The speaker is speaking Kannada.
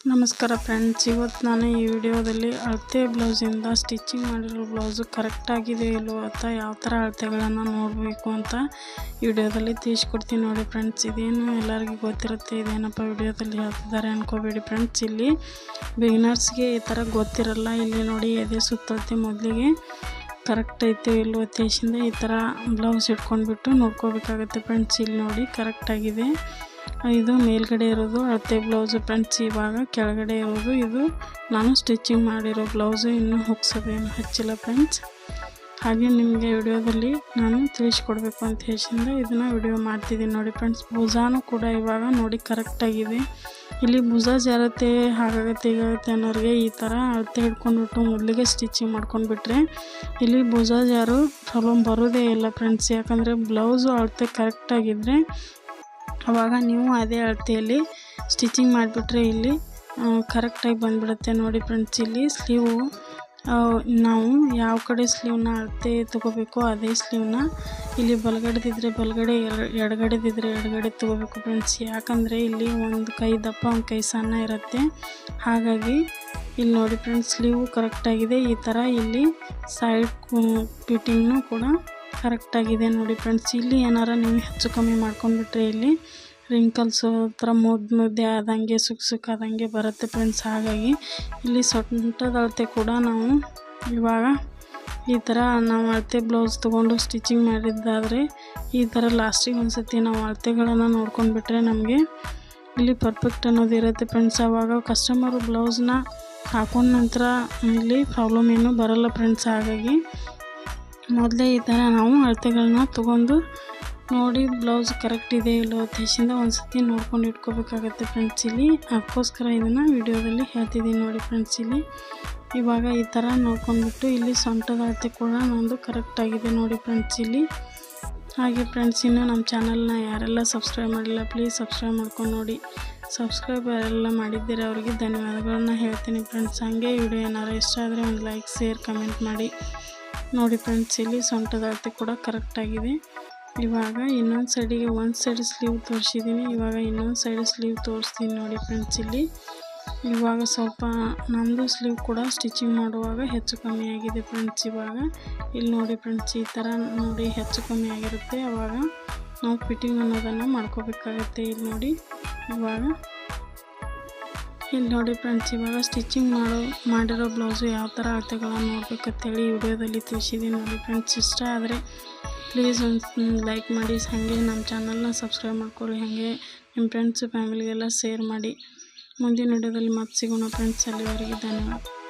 ನಮಸ್ಕಾರ ಫ್ರೆಂಡ್ಸ್, ಇವತ್ತು ನಾನು ಈ ವಿಡಿಯೋದಲ್ಲಿ ಅಳತೆ ಬ್ಲೌಸಿಂದ ಸ್ಟಿಚಿಂಗ್ ಮಾಡಿರೋ ಬ್ಲೌಸು ಕರೆಕ್ಟಾಗಿದೆ ಇಲ್ಲವೋ ಅಂತ ಯಾವ ಥರ ಅಳತೆಗಳನ್ನು ನೋಡಬೇಕು ಅಂತ ಈ ವಿಡಿಯೋದಲ್ಲಿ ತಿಳಿಸ್ಕೊಡ್ತೀನಿ ನೋಡಿ ಫ್ರೆಂಡ್ಸ್. ಇದೇನು ಎಲ್ಲರಿಗೂ ಗೊತ್ತಿರುತ್ತೆ, ಇದೇನಪ್ಪ ವಿಡಿಯೋದಲ್ಲಿ ಹೇಳ್ತಿದ್ದಾರೆ ಅನ್ಕೋಬೇಡಿ ಫ್ರೆಂಡ್ಸ್. ಇಲ್ಲಿ ಬಿಗಿನರ್ಸ್ಗೆ ಈ ಥರ ಗೊತ್ತಿರಲ್ಲ. ಇಲ್ಲಿ ನೋಡಿ ಎದೆ ಸುತ್ತಳತೆ ಮೊದಲಿಗೆ ಕರೆಕ್ಟ್ ಐತೆ ಇಲ್ಲವೋ ಉದ್ದೇಶದಿಂದ ಈ ಥರ ಬ್ಲೌಸ್ ಇಟ್ಕೊಂಡ್ಬಿಟ್ಟು ನೋಡ್ಕೋಬೇಕಾಗುತ್ತೆ ಫ್ರೆಂಡ್ಸ್. ಇಲ್ಲಿ ನೋಡಿ ಕರೆಕ್ಟಾಗಿದೆ. ಇದು ಮೇಲ್ಗಡೆ ಇರೋದು ಅಳತೆ ಬ್ಲೌಸು ಫ್ರೆಂಡ್ಸ್. ಇವಾಗ ಕೆಳಗಡೆ ಇರೋದು ಇದು ನಾನು ಸ್ಟಿಚಿಂಗ್ ಮಾಡಿರೋ ಬ್ಲೌಸು. ಇನ್ನೂ ಹುಕ್ಸೋದೇನು ಹಚ್ಚಿಲ್ಲ ಫ್ರೆಂಡ್ಸ್. ಹಾಗೆ ನಿಮಗೆ ವಿಡಿಯೋದಲ್ಲಿ ನಾನು ತಿಳಿಸ್ಕೊಡ್ಬೇಕು ಅಂತ ಹೇಳಿಂದ ಇದನ್ನು ವಿಡಿಯೋ ಮಾಡ್ತಿದ್ದೀನಿ ನೋಡಿ ಫ್ರೆಂಡ್ಸ್. ಭುಜಾನು ಕೂಡ ಇವಾಗ ನೋಡಿ ಕರೆಕ್ಟಾಗಿದೆ. ಇಲ್ಲಿ ಭುಜ ಜಾರತ್ತೆ, ಹಾಗಾಗುತ್ತೆ ಹೀಗಾಗುತ್ತೆ ಅನ್ನೋರಿಗೆ ಈ ಥರ ಅಳತೆ ಹಿಡ್ಕೊಂಡ್ಬಿಟ್ಟು ಮೊದಲಿಗೆ ಸ್ಟಿಚಿಂಗ್ ಮಾಡ್ಕೊಂಡ್ಬಿಟ್ರೆ ಇಲ್ಲಿ ಭುಜ ಜಾರು ಪ್ರಾಬ್ಲಮ್ ಬರೋದೇ ಇಲ್ಲ ಫ್ರೆಂಡ್ಸ್. ಯಾಕಂದರೆ ಬ್ಲೌಸು ಅಳತೆ ಕರೆಕ್ಟಾಗಿದ್ದರೆ ಆವಾಗ ನೀವು ಅದೇ ಅಳತೆಯಲ್ಲಿ ಸ್ಟಿಚಿಂಗ್ ಮಾಡಿಬಿಟ್ರೆ ಇಲ್ಲಿ ಕರೆಕ್ಟಾಗಿ ಬಂದುಬಿಡುತ್ತೆ ನೋಡಿ ಫ್ರೆಂಡ್ಸ್. ಇಲ್ಲಿ ಸ್ಲೀವು ನಾವು ಯಾವ ಕಡೆ ಸ್ಲೀವ್ನ ಅಳತೆ ತೊಗೋಬೇಕು ಅದೇ ಸ್ಲೀವ್ನ ಇಲ್ಲಿ ಬಲಗಡೆದಿದ್ದರೆ ಬಲಗಡೆ, ಎಡಗಡೆದಿದ್ದರೆ ಎಡಗಡೆ ತೊಗೋಬೇಕು ಫ್ರೆಂಡ್ಸ್. ಯಾಕಂದರೆ ಇಲ್ಲಿ ಒಂದು ಕೈ ದಪ್ಪ ಒಂದು ಕೈ ಸಣ್ಣ ಇರುತ್ತೆ. ಹಾಗಾಗಿ ಇಲ್ಲಿ ನೋಡಿ ಫ್ರೆಂಡ್ಸ್ ಸ್ಲೀವು ಕರೆಕ್ಟಾಗಿದೆ. ಈ ಥರ ಇಲ್ಲಿ ಸೈಡ್ ಫಿಟ್ಟಿಂಗ್ನು ಕೂಡ ಕರೆಕ್ಟಾಗಿದೆ ನೋಡಿ ಫ್ರೆಂಡ್ಸ್. ಇಲ್ಲಿ ಏನಾರ ನೀವು ಹೆಚ್ಚು ಕಮ್ಮಿ ಮಾಡ್ಕೊಂಡ್ಬಿಟ್ರೆ ಇಲ್ಲಿ ರಿಂಕಲ್ಸು ಥರ ಮುದ್ದೆ ಆದಂಗೆ ಸುಕ್ಕಾದಂಗೆ ಬರುತ್ತೆ ಫ್ರೆಂಡ್ಸ್. ಹಾಗಾಗಿ ಇಲ್ಲಿ ಸೊಂಟದ ಅಳತೆ ಕೂಡ ನಾವು ಇವಾಗ ಈ ಥರ ನಾವು ಅಳತೆ ಬ್ಲೌಸ್ ತೊಗೊಂಡು ಸ್ಟಿಚಿಂಗ್ ಮಾಡಿದ್ದಾದರೆ ಈ ಥರ ಲಾಸ್ಟಿಗೆ ಒಂದು ಸತಿ ನಾವು ಅಳತೆಗಳನ್ನು ನೋಡ್ಕೊಂಡ್ಬಿಟ್ರೆ ನಮಗೆ ಇಲ್ಲಿ ಪರ್ಫೆಕ್ಟ್ ಅನ್ನೋದು ಇರುತ್ತೆ ಫ್ರೆಂಡ್ಸ್. ಆವಾಗ ಕಸ್ಟಮರು ಬ್ಲೌಸ್ನ ಹಾಕೊಂಡ ನಂತರ ಇಲ್ಲಿ ಪ್ರಾಬ್ಲಮ್ ಏನೂ ಬರೋಲ್ಲ ಫ್ರೆಂಡ್ಸ್. ಹಾಗಾಗಿ ಮೊದಲೇ ಈ ಥರ ನಾವು ಅಳತೆಗಳನ್ನ ತೊಗೊಂಡು ನೋಡಿ ಬ್ಲೌಸ್ ಕರೆಕ್ಟ್ ಇದೆ ಇಲ್ಲೋ ಉದ್ದೇಶದಿಂದ ಒಂದು ಸತಿ ನೋಡ್ಕೊಂಡು ಇಟ್ಕೋಬೇಕಾಗತ್ತೆ ಫ್ರೆಂಡ್ಸ್. ಇಲ್ಲಿ ಅದಕ್ಕೋಸ್ಕರ ಇದನ್ನು ವಿಡಿಯೋದಲ್ಲಿ ಹೇಳ್ತಿದ್ದೀನಿ ನೋಡಿ ಫ್ರೆಂಡ್ಸ್. ಇಲ್ಲಿ ಇವಾಗ ಈ ಥರ ನೋಡ್ಕೊಂಡ್ಬಿಟ್ಟು ಇಲ್ಲಿ ಸೊಂಟದ ಅಳತೆ ಕೂಡ ನಮ್ಮದು ಕರೆಕ್ಟಾಗಿದೆ ನೋಡಿ ಫ್ರೆಂಡ್ಸ್. ಇಲ್ಲಿ ಹಾಗೆ ಫ್ರೆಂಡ್ಸ್, ಇನ್ನು ನಮ್ಮ ಚಾನಲ್ನ ಯಾರೆಲ್ಲ ಸಬ್ಸ್ಕ್ರೈಬ್ ಮಾಡಿಲ್ಲ ಪ್ಲೀಸ್ ಸಬ್ಸ್ಕ್ರೈಬ್ ಮಾಡ್ಕೊಂಡು ನೋಡಿ. ಸಬ್ಸ್ಕ್ರೈಬ್ ಯಾರೆಲ್ಲ ಮಾಡಿದ್ದೀರ ಅವರಿಗೆ ಧನ್ಯವಾದಗಳನ್ನ ಹೇಳ್ತೀನಿ ಫ್ರೆಂಡ್ಸ್. ಹಾಗೆ ವಿಡಿಯೋ ಏನಾರು ಇಷ್ಟ ಆದರೆ ಒಂದು ಲೈಕ್, ಶೇರ್, ಕಮೆಂಟ್ ಮಾಡಿ ನೋಡಿ ಫ್ರೆಂಡ್ಸ್. ಇಲ್ಲಿ ಸೊಂಟದ ಅಳತೆ ಕೂಡ ಕರೆಕ್ಟಾಗಿದೆ. ಇವಾಗ ಇನ್ನೊಂದು ಸೈಡಿಗೆ ಒಂದು ಸೈಡ್ ಸ್ಲೀವ್ ತೋರಿಸಿದ್ದೀನಿ, ಇವಾಗ ಇನ್ನೊಂದು ಸೈಡ್ ಸ್ಲೀವ್ ತೋರಿಸ್ತೀನಿ ನೋಡಿ ಫ್ರೆಂಡ್ಸ್. ಇಲ್ಲಿ ಇವಾಗ ಸ್ವಲ್ಪ ನಮ್ಮದು ಸ್ಲೀವ್ ಕೂಡ ಸ್ಟಿಚಿಂಗ್ ಮಾಡುವಾಗ ಹೆಚ್ಚು ಕಮ್ಮಿ ಆಗಿದೆ ಫ್ರೆಂಡ್ಸ್. ಇವಾಗ ಇಲ್ಲಿ ನೋಡಿ ಫ್ರೆಂಡ್ಸ್ ಈ ಥರ ನೋಡಿ ಹೆಚ್ಚು ಕಮ್ಮಿ ಆಗಿರುತ್ತೆ. ಆವಾಗ ನಾವು ಫಿಟ್ಟಿಂಗ್ ಅನ್ನೋದನ್ನು ಮಾಡ್ಕೋಬೇಕಾಗತ್ತೆ. ಇಲ್ಲಿ ನೋಡಿ ಇಲ್ಲಿ ನೋಡಿ ಫ್ರೆಂಡ್ಸ್, ಇವಾಗ ಸ್ಟಿಚಿಂಗ್ ಮಾಡಿರೋ ಬ್ಲೌಸು ಯಾವ ಥರ ಅಳತೆಗಳನ್ನು ನೋಡ್ಬೇಕಂತೇಳಿ ಈ ವಿಡಿಯೋದಲ್ಲಿ ತಿಳಿಸಿದ್ದೀನಿ ನೋಡಿ ಫ್ರೆಂಡ್ಸ್. ಇಷ್ಟ ಆದರೆ ಪ್ಲೀಸ್ ಒಂದು ಲೈಕ್ ಮಾಡಿ, ಹಾಗೆ ನಮ್ಮ ಚಾನಲ್ನ ಸಬ್ಸ್ಕ್ರೈಬ್ ಮಾಡ್ಕೊಳ್ಳಿ. ಹಾಗೆ ನಿಮ್ಮ ಫ್ರೆಂಡ್ಸು ಫ್ಯಾಮಿಲಿಗೆಲ್ಲ ಶೇರ್ ಮಾಡಿ. ಮುಂದಿನ ವಿಡಿಯೋದಲ್ಲಿ ಮತ್ತೆ ಸಿಗೋಣ ಫ್ರೆಂಡ್ಸ್. ಅಲ್ಲಿವರೆಗೆ ಧನ್ಯವಾದ.